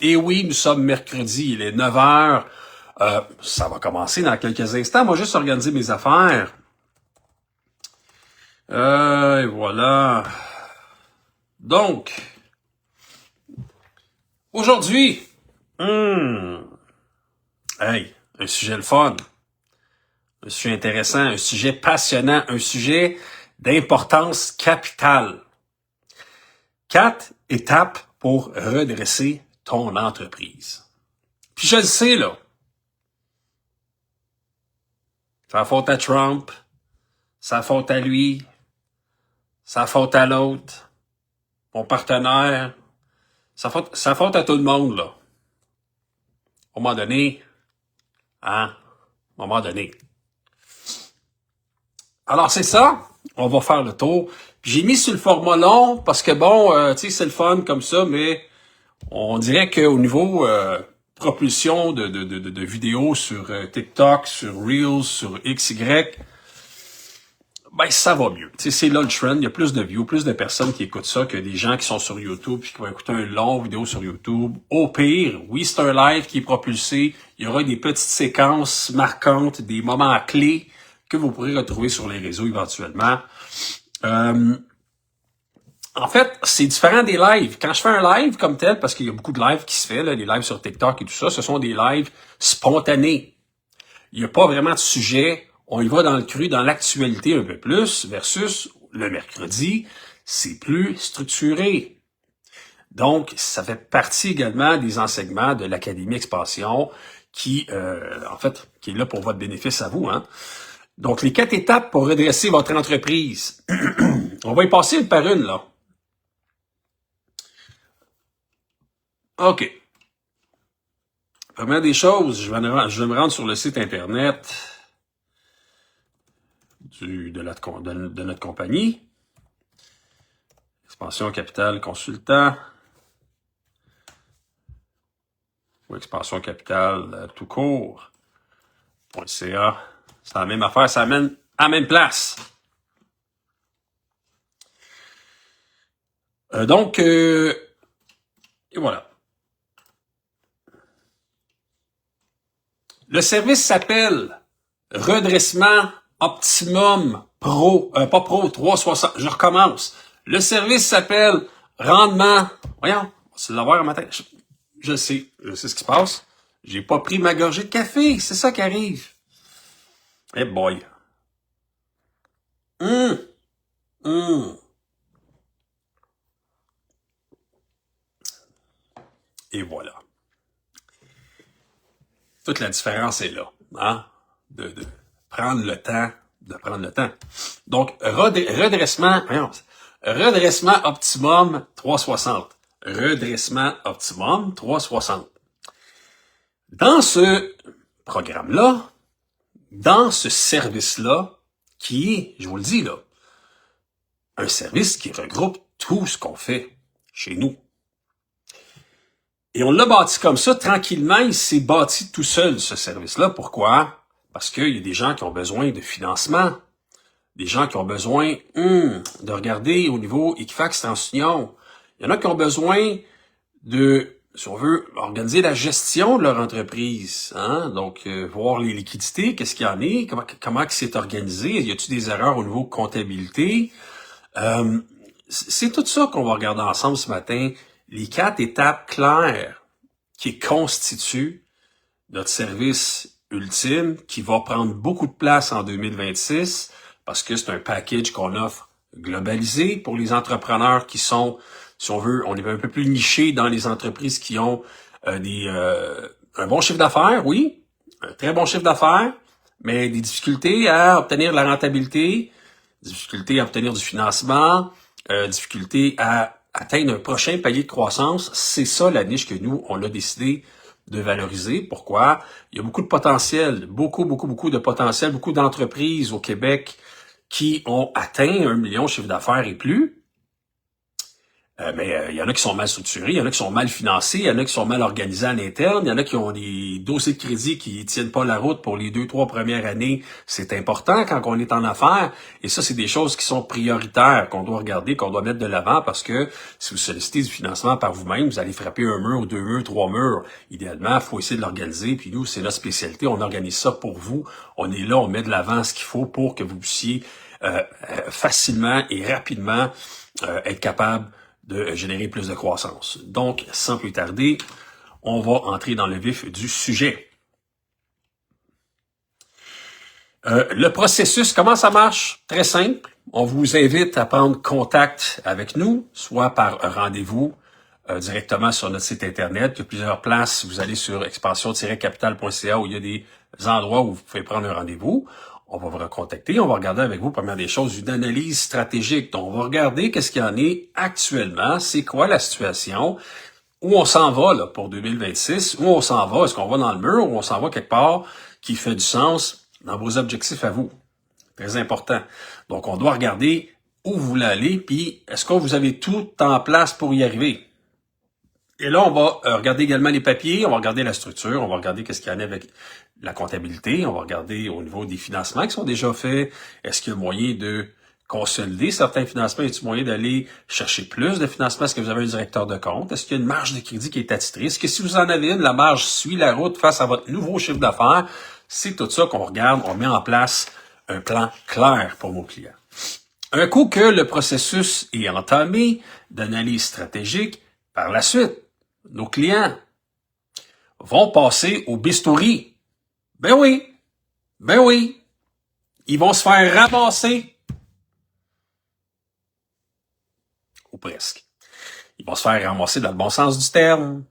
Et oui, nous sommes mercredi, il est 9 heures. Ça va commencer dans quelques instants. Moi, juste organiser mes affaires. Et voilà. Donc, aujourd'hui, hey, un sujet le fun, un sujet intéressant, un sujet passionnant, un sujet d'importance capitale. 4 étapes pour redresser ton entreprise. Puis je le sais, là. C'est la faute à Trump, c'est la faute à lui, c'est la faute à l'autre, mon partenaire, c'est la faute à tout le monde, là. À un moment donné, à un moment donné. Alors c'est ça, on va faire le tour. Puis j'ai mis sur le format long parce que bon, tu sais, c'est le fun comme ça, mais on dirait qu'au niveau propulsion de vidéos sur TikTok, sur Reels, sur XY, ben ça va mieux. Tu sais, c'est là le trend. Il y a plus de views, plus de personnes qui écoutent ça que des gens qui sont sur YouTube puis qui vont écouter un long vidéo sur YouTube. Au pire, oui, c'est un live qui est propulsé. Il y aura des petites séquences marquantes, des moments clés que vous pourrez retrouver sur les réseaux éventuellement. En fait, c'est différent des lives. Quand je fais un live comme tel, parce qu'il y a beaucoup de lives qui se fait, là, des lives sur TikTok et tout ça, ce sont des lives spontanés. Il n'y a pas vraiment de sujet. On y va dans le cru, dans l'actualité un peu plus, versus le mercredi, c'est plus structuré. Donc, ça fait partie également des enseignements de l'Académie Expansion qui, en fait, qui est là pour votre bénéfice à vous, hein. Donc, les 4 étapes pour redresser votre entreprise. On va y passer une par une, là. OK. Première des choses, je vais me rendre sur le site Internet de notre compagnie. Expansion Capital Consultant. Ou Expansion Capital tout court. .ca. C'est la même affaire, ça amène à la même place. Donc, et voilà. Le service s'appelle Redressement Optimum Pro, pas Pro, 360. Je recommence. Le service s'appelle Rendement. Voyons, on va se l'avoir à ma tête. Je sais ce qui se passe. J'ai pas pris ma gorgée de café, c'est ça qui arrive. Eh boy. Et voilà. Toute la différence est là, hein? De prendre le temps, Donc, redressement optimum 360. Redressement optimum 360. Dans ce programme-là, dans ce service-là, qui est, je vous le dis là, un service qui regroupe tout ce qu'on fait chez nous. Et on l'a bâti comme ça, tranquillement, il s'est bâti tout seul, ce service-là. Pourquoi? Parce qu'il y a des gens qui ont besoin de financement, des gens qui ont besoin de regarder au niveau Equifax TransUnion. Il y en a qui ont besoin de, si on veut, organiser la gestion de leur entreprise, hein? Donc, voir les liquidités, qu'est-ce qu'il y en est, comment c'est organisé, y a-t-il des erreurs au niveau comptabilité? C'est tout ça qu'on va regarder ensemble ce matin. Les 4 étapes claires qui constituent notre service ultime, qui va prendre beaucoup de place en 2026, parce que c'est un package qu'on offre globalisé pour les entrepreneurs qui sont, si on veut, on est un peu plus niché dans les entreprises qui ont un bon chiffre d'affaires, oui, un très bon chiffre d'affaires, mais des difficultés à obtenir de la rentabilité, difficultés à obtenir du financement, difficultés à atteindre un prochain palier de croissance. C'est ça la niche que nous, on a décidé de valoriser. Pourquoi? Il y a beaucoup de potentiel, beaucoup de potentiel, beaucoup d'entreprises au Québec qui ont atteint 1 million de chiffre d'affaires et plus. Mais il y en a qui sont mal structurés, il y en a qui sont mal financés, il y en a qui sont mal organisés à l'interne, il y en a qui ont des dossiers de crédit qui tiennent pas la route pour les 2-3 premières années. C'est important quand on est en affaires. Et ça, c'est des choses qui sont prioritaires, qu'on doit regarder, qu'on doit mettre de l'avant, parce que si vous sollicitez du financement par vous-même, vous allez frapper un mur, 2 murs, 3 murs. Idéalement, il faut essayer de l'organiser. Puis nous, c'est notre spécialité, on organise ça pour vous. On est là, on met de l'avant ce qu'il faut pour que vous puissiez facilement et rapidement être capable de générer plus de croissance. Donc, sans plus tarder, on va entrer dans le vif du sujet. Le processus, comment ça marche? Très simple. On vous invite à prendre contact avec nous, soit par rendez-vous directement sur notre site Internet. Il y a plusieurs places. Vous allez sur expansion-capital.ca où il y a des endroits où vous pouvez prendre un rendez-vous. On va vous recontacter, on va regarder avec vous, première des choses, une analyse stratégique. Donc, on va regarder qu'est-ce qu'il y en est actuellement, c'est quoi la situation, où on s'en va là, pour 2026, où on s'en va, est-ce qu'on va dans le mur, ou on s'en va quelque part qui fait du sens dans vos objectifs à vous. Très important. Donc, on doit regarder où vous voulez aller, puis est-ce que vous avez tout en place pour y arriver. Et là, on va regarder également les papiers, on va regarder la structure, on va regarder qu'est-ce qu'il y en a avec la comptabilité, on va regarder au niveau des financements qui sont déjà faits. Est-ce qu'il y a moyen de consolider certains financements? Est-il moyen d'aller chercher plus de financements? Est-ce que vous avez un directeur de compte? Est-ce qu'il y a une marge de crédit qui est attitrée? Est-ce que si vous en avez une, la marge suit la route face à votre nouveau chiffre d'affaires? C'est tout ça qu'on regarde, on met en place un plan clair pour nos clients. Un coup que le processus est entamé d'analyse stratégique, par la suite, nos clients vont passer au bistouri. Ben oui. Ils vont se faire ramasser. Ou presque. Ils vont se faire ramasser dans le bon sens du terme.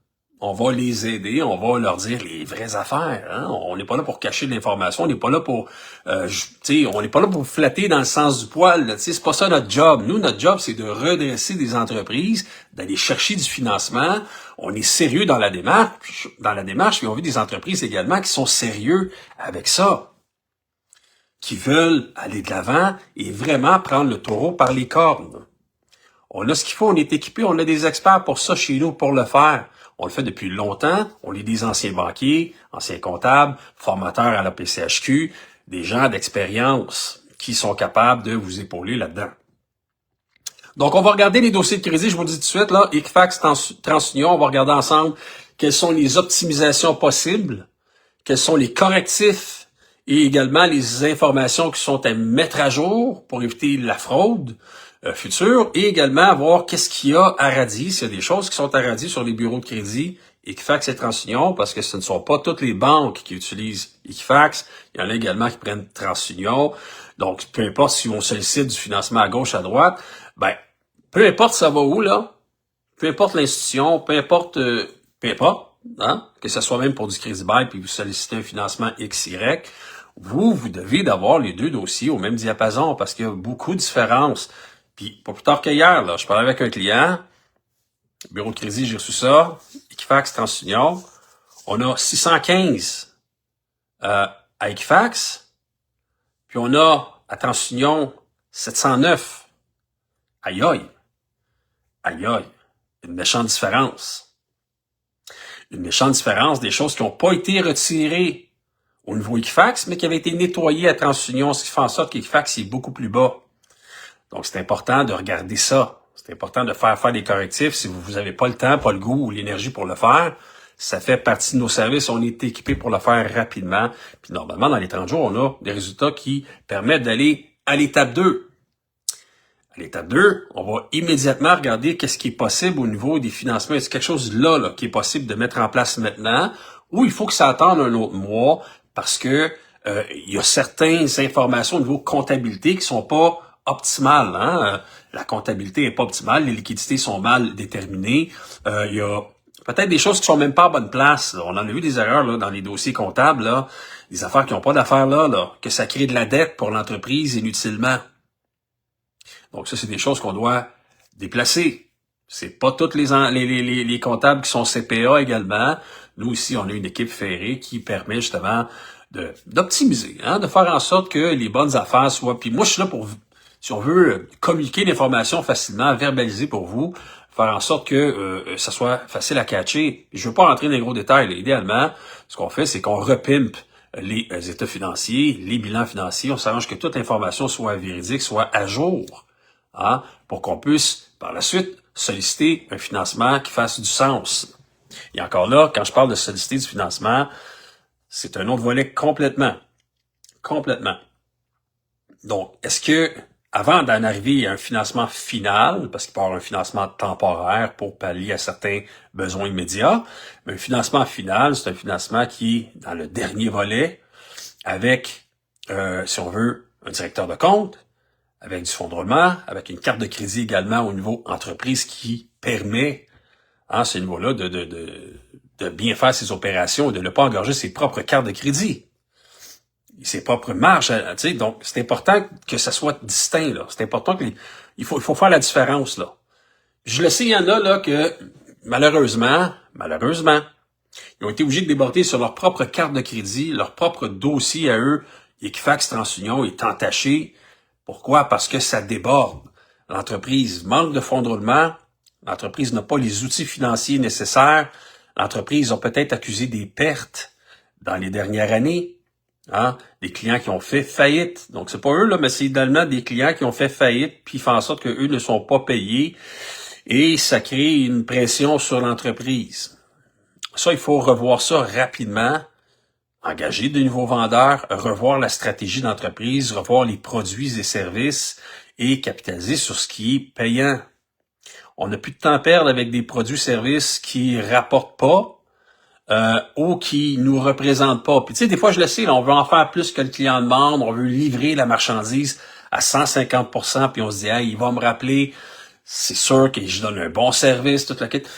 On va les aider, on va leur dire les vraies affaires. Hein? On n'est pas là pour cacher de l'information, on n'est pas là pour, on n'est pas là pour vous flatter dans le sens du poil. C'est pas ça notre job. Nous, notre job, c'est de redresser des entreprises, d'aller chercher du financement. On est sérieux dans la démarche, puis on veut des entreprises également qui sont sérieux avec ça, qui veulent aller de l'avant et vraiment prendre le taureau par les cornes. On a ce qu'il faut, on est équipé, on a des experts pour ça chez nous pour le faire. On le fait depuis longtemps. On est des anciens banquiers, anciens comptables, formateurs à la PCHQ, des gens d'expérience qui sont capables de vous épauler là-dedans. Donc, on va regarder les dossiers de crédit. Je vous le dis tout de suite, là, Equifax, TransUnion, on va regarder ensemble quelles sont les optimisations possibles, quels sont les correctifs et également les informations qui sont à mettre à jour pour éviter la fraude future et également voir qu'est-ce qu'il y a à radier, s'il y a des choses qui sont à radier sur les bureaux de crédit Equifax et TransUnion, parce que ce ne sont pas toutes les banques qui utilisent Equifax. Il y en a également qui prennent TransUnion. Donc, peu importe si on sollicite du financement à gauche, à droite, ben, peu importe ça va où, là, peu importe l'institution, peu importe, hein, que ce soit même pour du crédit bail, puis vous sollicitez un financement XY, vous devez d'avoir les deux dossiers au même diapason, parce qu'il y a beaucoup de différences. Puis, pas plus tard qu'hier, là, je parlais avec un client, bureau de crédit, j'ai reçu ça, Equifax, TransUnion, on a 615 à Equifax, puis on a à TransUnion 709. Aïe aïe, une méchante différence. Une méchante différence des choses qui n'ont pas été retirées au niveau Equifax, mais qui avaient été nettoyées à TransUnion, ce qui fait en sorte qu'Equifax est beaucoup plus bas. Donc, c'est important de regarder ça. C'est important de faire des correctifs. Si vous n'avez pas le temps, pas le goût ou l'énergie pour le faire, ça fait partie de nos services. On est équipé pour le faire rapidement. Puis normalement, dans les 30 jours, on a des résultats qui permettent d'aller à l'étape 2. À l'étape 2, on va immédiatement regarder qu'est-ce qui est possible au niveau des financements. Est-ce quelque chose là qui est possible de mettre en place maintenant ou il faut que ça attende un autre mois parce que il y a certaines informations au niveau comptabilité qui sont pas optimale, hein? La comptabilité est pas optimale, les liquidités sont mal déterminées. Il y a peut-être des choses qui sont même pas à bonne place. Là. On en a vu des erreurs là, dans les dossiers comptables, là, des affaires qui n'ont pas d'affaires là, que ça crée de la dette pour l'entreprise inutilement. Donc ça, c'est des choses qu'on doit déplacer. C'est pas tous les comptables qui sont CPA également. Nous ici, on a une équipe ferrée qui permet justement d'optimiser, hein, de faire en sorte que les bonnes affaires soient. Puis moi, je suis là pour si on veut communiquer l'information facilement, verbaliser pour vous, faire en sorte que ça soit facile à catcher. Je veux pas rentrer dans les gros détails. Là. Idéalement, ce qu'on fait, c'est qu'on repimpe les états financiers, les bilans financiers. On s'arrange que toute l'information soit véridique, soit à jour, hein, pour qu'on puisse, par la suite, solliciter un financement qui fasse du sens. Et encore là, quand je parle de solliciter du financement, c'est un autre volet complètement. Donc, est-ce que, avant d'en arriver à un financement final, parce qu'il peut y avoir un financement temporaire pour pallier à certains besoins immédiats, mais un financement final, c'est un financement qui est dans le dernier volet, avec, si on veut, un directeur de compte, avec du fonds de roulement, avec une carte de crédit également au niveau entreprise qui permet, à ce niveau-là, de bien faire ses opérations et de ne pas engorger ses propres cartes de crédit. Ses propres marges, tu sais, donc c'est important que ça soit distinct, là. C'est important que il faut faire la différence, là. Je le sais, il y en a, là, que, malheureusement, ils ont été obligés de déborder sur leur propre carte de crédit, leur propre dossier à eux, Equifax TransUnion est entaché. Pourquoi? Parce que ça déborde. L'entreprise manque de fonds de roulement, l'entreprise n'a pas les outils financiers nécessaires, l'entreprise a peut-être accusé des pertes dans les dernières années. Hein, des clients qui ont fait faillite. Donc, c'est pas eux, là, mais c'est idéalement des clients qui ont fait faillite, puis font en sorte qu'eux ne sont pas payés, et ça crée une pression sur l'entreprise. Ça, il faut revoir ça rapidement, engager de nouveaux vendeurs, revoir la stratégie d'entreprise, revoir les produits et services, et capitaliser sur ce qui est payant. On n'a plus de temps à perdre avec des produits-services qui rapportent pas, ou qui nous représentent pas. Puis tu sais, des fois, je le sais, là, on veut en faire plus que le client demande, on veut livrer la marchandise à 150%, puis on se dit, hey, il va me rappeler, c'est sûr que je donne un bon service, toute la quête.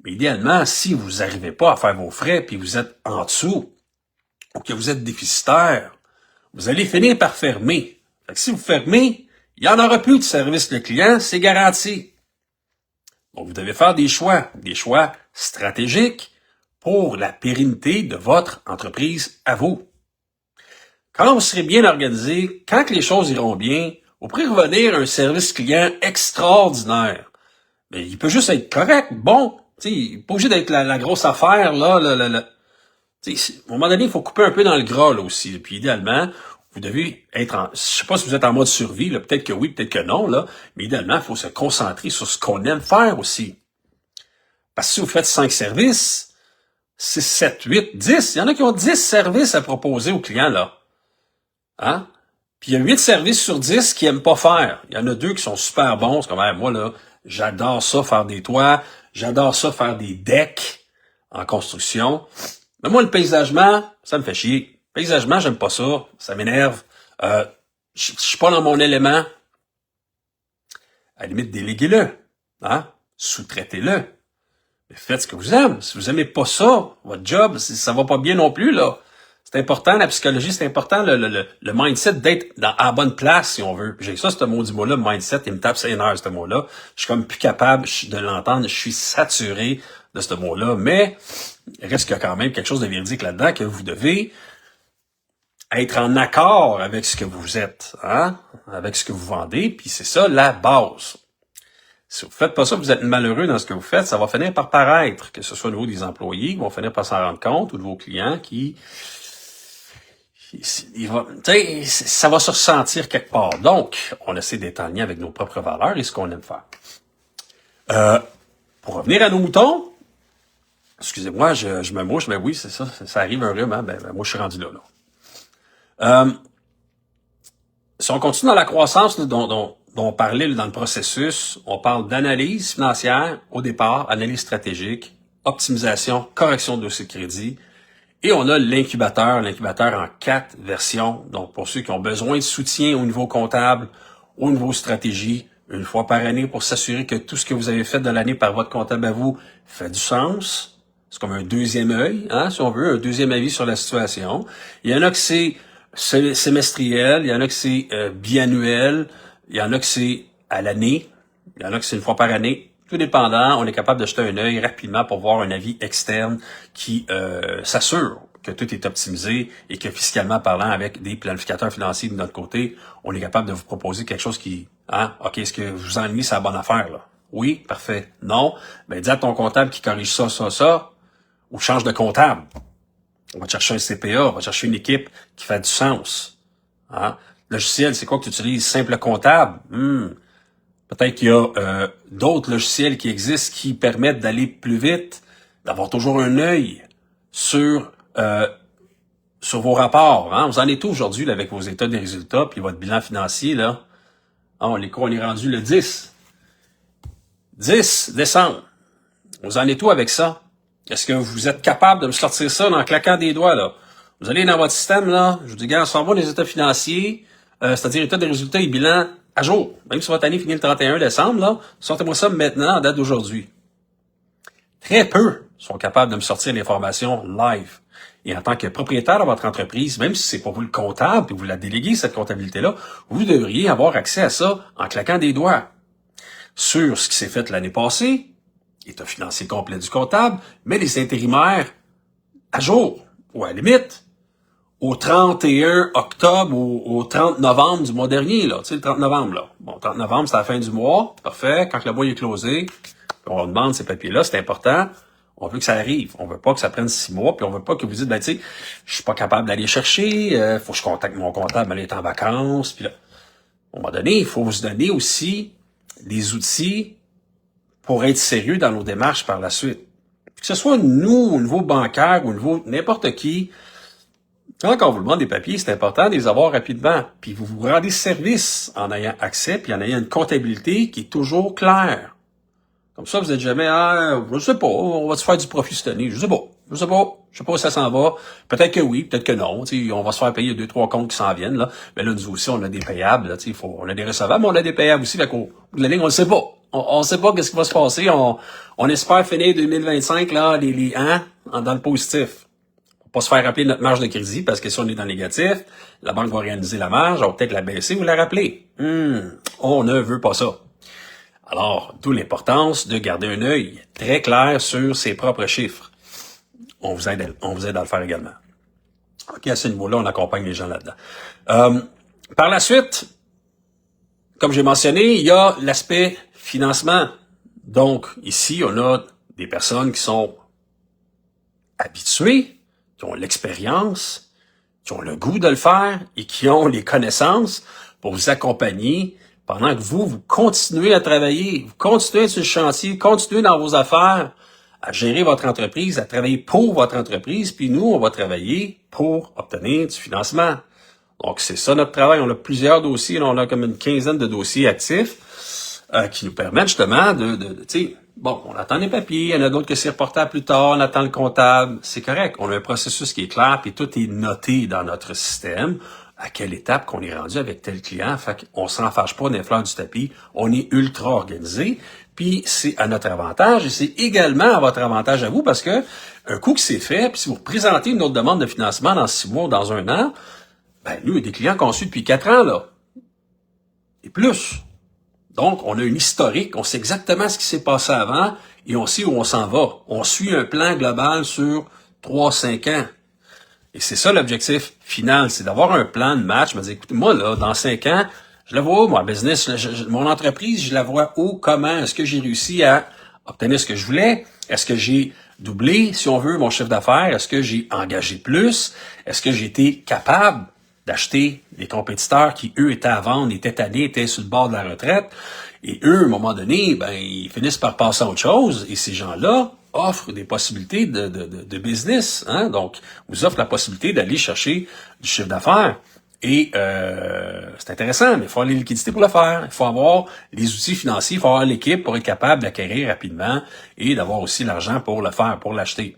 Mais idéalement, si vous n'arrivez pas à faire vos frais, puis vous êtes en dessous, ou que vous êtes déficitaire, vous allez finir par fermer. Fait que si vous fermez, il n'y en aura plus de service le client, c'est garanti. Donc, vous devez faire des choix stratégiques, pour la pérennité de votre entreprise à vous. Quand vous serez bien organisé, quand les choses iront bien, vous pourrez revenir à un service client extraordinaire. Mais il peut juste être correct, bon. Il n'est pas obligé d'être la grosse affaire, là. À un moment donné, il faut couper un peu dans le gras, là, aussi. Puis idéalement, vous devez être je sais pas si vous êtes en mode survie, là, peut-être que oui, peut-être que non, là. Mais idéalement, il faut se concentrer sur ce qu'on aime faire aussi. Parce que si vous faites 5 services, 6, 7, 8, 10. Il y en a qui ont 10 services à proposer aux clients, là. Hein? Puis il y a 8 services sur 10 qui aiment pas faire. Il y en a 2 qui sont super bons. C'est comme, moi, là, j'adore ça faire des toits. J'adore ça faire des decks en construction. Mais moi, le paysagement, ça me fait chier. Paysagement, j'aime pas ça. Ça m'énerve. Je suis pas dans mon élément. À la limite, déléguez-le. Hein? Sous-traitez-le. Mais faites ce que vous aimez. Si vous aimez pas ça, votre job, ça va pas bien non plus, là. C'est important, la psychologie, c'est important, le mindset d'être à la bonne place, si on veut. J'ai ça, ce mot-là, mindset, il me tape ses nerfs, ce mot-là. Je suis comme plus capable de l'entendre, je suis saturé de ce mot-là, mais il reste qu'il y a quand même quelque chose de véridique là-dedans, que vous devez être en accord avec ce que vous êtes, hein, avec ce que vous vendez, puis c'est ça la base. Si vous faites pas ça, vous êtes malheureux dans ce que vous faites, ça va finir par paraître, que ce soit au niveau des employés qui vont finir par s'en rendre compte, ou de vos clients qui... ça va se ressentir quelque part. Donc, on essaie d'être en lien avec nos propres valeurs et ce qu'on aime faire. Pour revenir à nos moutons, excusez-moi, je me mouche, mais oui, c'est ça, ça arrive un rhume, hein, moi je suis rendu là. Si on continue dans la croissance là, dont on parlait là, dans le processus, on parle d'analyse financière au départ, analyse stratégique, optimisation, correction de dossier de crédit, et on a l'incubateur en 4 versions. Donc, pour ceux qui ont besoin de soutien au niveau comptable, au niveau stratégie, une fois par année pour s'assurer que tout ce que vous avez fait de l'année par votre comptable à vous fait du sens. C'est comme un deuxième œil, hein, si on veut, un deuxième avis sur la situation. Il y en a que c'est semestriel, il y en a que c'est biannuel, il y en a que c'est à l'année, il y en a que c'est une fois par année. Tout dépendant, on est capable de jeter un œil rapidement pour voir un avis externe qui s'assure que tout est optimisé et que fiscalement parlant, avec des planificateurs financiers de notre côté, on est capable de vous proposer quelque chose qui, OK, est-ce que vous en avez mis sa bonne affaire, là? Oui, parfait. Non, ben dis à ton comptable qui corrige ça, ou change de comptable. On va te chercher un CPA, on va te chercher une équipe qui fait du sens. Hein? Logiciel, c'est quoi que tu utilises? Simple comptable? Peut-être qu'il y a d'autres logiciels qui existent qui permettent d'aller plus vite, d'avoir toujours un œil sur vos rapports. Hein? Vous en êtes où aujourd'hui là, avec vos états des résultats puis votre bilan financier? Là? Ah, on est rendu le 10 décembre. Vous en êtes où avec ça? Est-ce que vous êtes capable de me sortir ça en claquant des doigts, là? Vous allez dans votre système, là, je vous dis, gars, on s'en va les états financiers, c'est-à-dire état des résultats et bilan à jour. Même si votre année finit le 31 décembre, là, sortez-moi ça maintenant, en date d'aujourd'hui. Très peu sont capables de me sortir l'information live. Et en tant que propriétaire de votre entreprise, même si c'est pas vous le comptable, et vous la déléguez, cette comptabilité-là, vous devriez avoir accès à ça en claquant des doigts. Sur ce qui s'est fait l'année passée, état financier complet du comptable, mais les intérimaires à jour, ou à la limite, au 31 octobre ou au 30 novembre du mois dernier, là. Tu sais, le 30 novembre, là. Bon, 30 novembre, c'est la fin du mois. Parfait. Quand le mois est closé, on demande ces papiers-là, c'est important. On veut que ça arrive. On veut pas que ça prenne 6 mois, puis on veut pas que vous dites, ben, tu sais, je suis pas capable d'aller chercher, faut que je contacte mon comptable, elle est en vacances, puis là. À un moment donné, il faut vous donner aussi des outils pour être sérieux dans nos démarches par la suite. Que ce soit nous, au niveau bancaire, ou au niveau n'importe qui, quand on vous demande des papiers, c'est important de les avoir rapidement. Puis vous vous rendez service en ayant accès, puis en ayant une comptabilité qui est toujours claire. Comme ça, vous n'êtes jamais, je sais pas, on va se faire du profit cette année. Je sais pas où ça s'en va. Peut-être que oui, peut-être que non. On va se faire payer 2-3 comptes qui s'en viennent, là. Mais là, nous aussi, on a des payables, là, on a des recevables, mais on a des payables aussi. Fait qu'au bout de la ligne, on le sait pas. On sait pas qu'est-ce qui va se passer. On espère finir 2025, là, dans le positif. Pas se faire rappeler notre marge de crédit, parce que si on est dans le négatif, la banque va réaliser la marge, on va peut-être la baisser ou la rappeler. On ne veut pas ça. Alors, d'où l'importance de garder un œil très clair sur ses propres chiffres. On vous aide à le faire également. OK, à ce niveau-là, on accompagne les gens là-dedans. Par la suite, comme j'ai mentionné, il y a l'aspect financement. Donc, ici, on a des personnes qui sont habituées, qui ont l'expérience, qui ont le goût de le faire et qui ont les connaissances pour vous accompagner pendant que vous continuez à travailler, vous continuez sur le chantier, continuez dans vos affaires, à gérer votre entreprise, à travailler pour votre entreprise, puis nous, on va travailler pour obtenir du financement. Donc, c'est ça notre travail. On a plusieurs dossiers, là, on a comme une quinzaine de dossiers actifs qui nous permettent justement tu sais, bon, on attend les papiers, il y en a d'autres que c'est reporté à plus tard, on attend le comptable, c'est correct. On a un processus qui est clair, puis tout est noté dans notre système. À quelle étape qu'on est rendu avec tel client, fait qu'on s'en fâche pas des fleurs du tapis, on est ultra organisé, puis c'est à notre avantage et c'est également à votre avantage à vous parce que un coup que c'est fait, puis si vous représentez une autre demande de financement dans 6 mois ou dans 1 an, ben nous, il y a des clients qu'on suit depuis 4 ans, là, et plus. Donc, on a une historique, on sait exactement ce qui s'est passé avant et on sait où on s'en va. On suit un plan global sur 3-5 ans. Et c'est ça l'objectif final, c'est d'avoir un plan de match. Je me dis, écoutez, moi, là, dans 5 ans, je la vois où, mon business, mon entreprise, je la vois où, comment, est-ce que j'ai réussi à obtenir ce que je voulais? Est-ce que j'ai doublé, si on veut, mon chiffre d'affaires? Est-ce que j'ai engagé plus? Est-ce que j'ai été capable d'acheter des compétiteurs qui, eux, étaient à vendre, étaient tannés, étaient sur le bord de la retraite? Et eux, à un moment donné, ben, ils finissent par passer à autre chose. Et ces gens-là offrent des possibilités de business. Hein? Donc, vous offrent la possibilité d'aller chercher du chiffre d'affaires. Et c'est intéressant, mais il faut avoir les liquidités pour le faire. Il faut avoir les outils financiers, il faut avoir l'équipe pour être capable d'acquérir rapidement et d'avoir aussi l'argent pour le faire, pour l'acheter.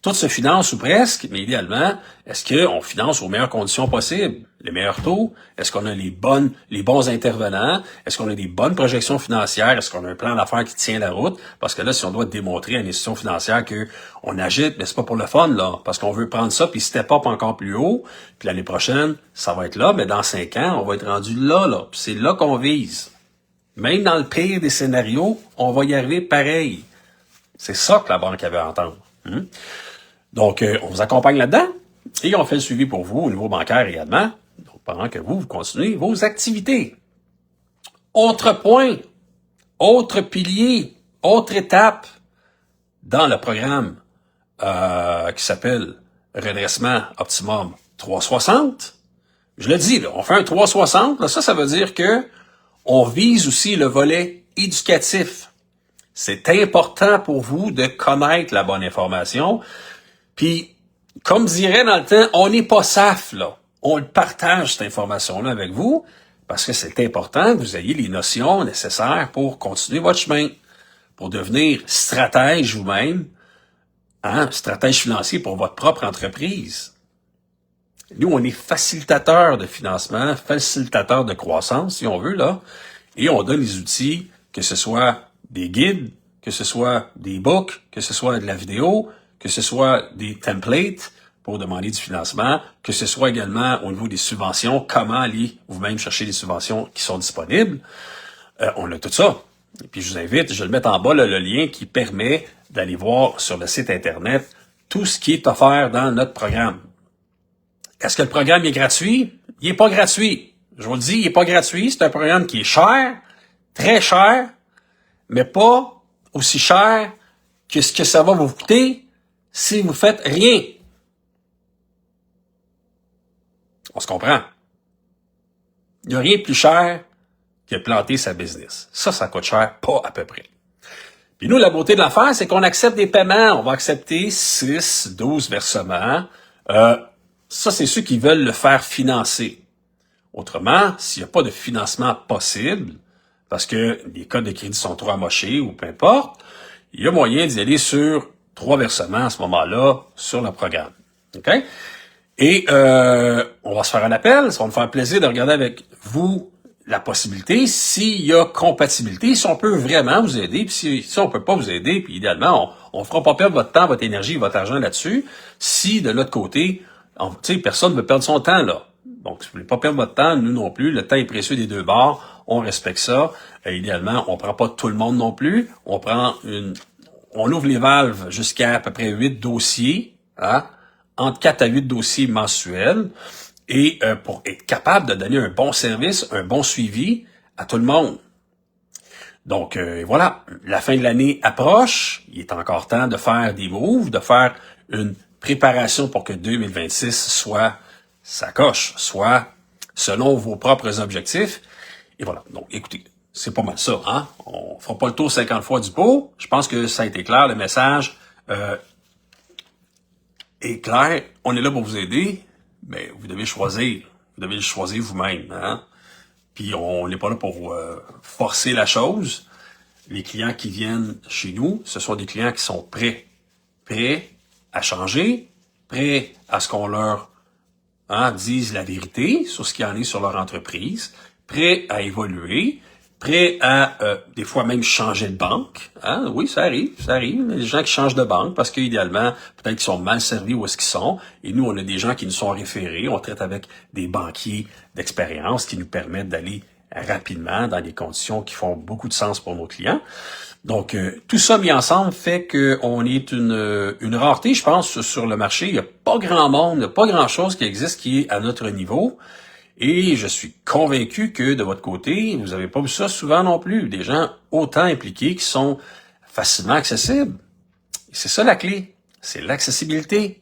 Tout se finance ou presque, mais idéalement, est-ce qu'on finance aux meilleures conditions possibles? Les meilleurs taux? Est-ce qu'on a les bons intervenants? Est-ce qu'on a des bonnes projections financières? Est-ce qu'on a un plan d'affaires qui tient la route? Parce que là, si on doit démontrer à une institution financière qu'on agite, mais c'est pas pour le fun, là. Parce qu'on veut prendre ça puis step up encore plus haut. Puis l'année prochaine, ça va être là, mais dans 5 ans, on va être rendu là. Puis c'est là qu'on vise. Même dans le pire des scénarios, on va y arriver pareil. C'est ça que la banque avait à entendre. Donc, on vous accompagne là-dedans et on fait le suivi pour vous au niveau bancaire également, donc pendant que vous continuez vos activités. Autre point, autre pilier, autre étape dans le programme qui s'appelle Redressement Optimum 360. Je le dis, là, on fait un 360. Là, ça veut dire que on vise aussi le volet éducatif. C'est important pour vous de connaître la bonne information. Puis, comme dirait dans le temps, on n'est pas SAF, là. On partage cette information-là avec vous parce que c'est important que vous ayez les notions nécessaires pour continuer votre chemin, pour devenir stratège vous-même, stratège financier pour votre propre entreprise. Nous, on est facilitateur de financement, facilitateur de croissance, si on veut, là, et on donne les outils, que ce soit des guides, que ce soit des books, que ce soit de la vidéo, que ce soit des templates pour demander du financement, que ce soit également au niveau des subventions, comment aller vous-même chercher les subventions qui sont disponibles. On a tout ça. Et puis je vous invite, je vais le mettre en bas, là, le lien qui permet d'aller voir sur le site Internet tout ce qui est offert dans notre programme. Est-ce que le programme est gratuit? Il n'est pas gratuit. Je vous le dis, il n'est pas gratuit. C'est un programme qui est cher, très cher, mais pas aussi cher que ce que ça va vous coûter si vous faites rien. On se comprend. Il n'y a rien de plus cher que planter sa business. Ça coûte cher, pas à peu près. Puis nous, la beauté de l'affaire, c'est qu'on accepte des paiements. On va accepter 6, 12 versements. Ça, c'est ceux qui veulent le faire financer. Autrement, s'il n'y a pas de financement possible, parce que les codes de crédit sont trop amochés ou peu importe, il y a moyen d'y aller sur 3 versements à ce moment-là sur le programme. OK? Et on va se faire un appel, ça va me faire plaisir de regarder avec vous la possibilité, s'il y a compatibilité, si on peut vraiment vous aider, puis si on peut pas vous aider, puis idéalement, on fera pas perdre votre temps, votre énergie, votre argent là-dessus, si de l'autre côté, personne ne veut perdre son temps là. Donc, si vous voulez pas perdre votre temps, nous non plus, le temps est précieux des deux bords, on respecte ça. Idéalement, on prend pas tout le monde non plus, on ouvre les valves jusqu'à à peu près 8 dossiers, entre 4 à 8 dossiers mensuels, et pour être capable de donner un bon service, un bon suivi à tout le monde. Donc voilà, la fin de l'année approche, il est encore temps de faire des moves, de faire une préparation pour que 2026 soit sa coche, soit selon vos propres objectifs. Et voilà, donc écoutez, c'est pas mal ça. On fera pas le tour 50 fois du pot. Je pense que ça a été clair, le message est clair. On est là pour vous aider, mais vous devez choisir. Vous devez le choisir vous-même. Puis on n'est pas là pour forcer la chose. Les clients qui viennent chez nous, ce sont des clients qui sont prêts à changer, prêts à ce qu'on leur dise la vérité sur ce qu'il y en est sur leur entreprise, prêts à évoluer, prêts à des fois même changer de banque. Oui, ça arrive. Il y a des gens qui changent de banque parce qu'idéalement, peut-être qu'ils sont mal servis où est-ce qu'ils sont. Et nous, on a des gens qui nous sont référés. On traite avec des banquiers d'expérience qui nous permettent d'aller rapidement dans des conditions qui font beaucoup de sens pour nos clients. Donc, tout ça mis ensemble fait qu'on est une rareté, je pense, sur le marché. Il n'y a pas grand monde, il n'y a pas grand-chose qui existe qui est à notre niveau. Et je suis convaincu que de votre côté, vous n'avez pas vu ça souvent non plus. Des gens autant impliqués qui sont facilement accessibles. Et c'est ça la clé, c'est l'accessibilité.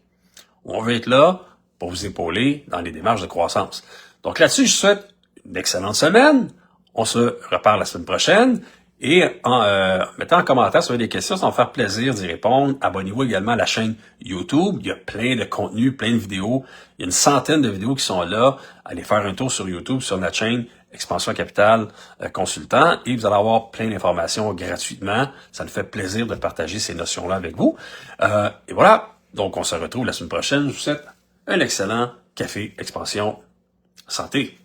On veut être là pour vous épauler dans les démarches de croissance. Donc là-dessus, je souhaite une excellente semaine. On se reparle la semaine prochaine. Et en mettant en commentaire si vous avez des questions, ça va me faire plaisir d'y répondre. Abonnez-vous également à la chaîne YouTube. Il y a plein de contenus, plein de vidéos. Il y a une centaine de vidéos qui sont là. Allez faire un tour sur YouTube, sur notre chaîne Expansion Capital Consultant. Et vous allez avoir plein d'informations gratuitement. Ça me fait plaisir de partager ces notions-là avec vous. Et voilà. Donc, on se retrouve la semaine prochaine. Je vous souhaite un excellent café Expansion Santé.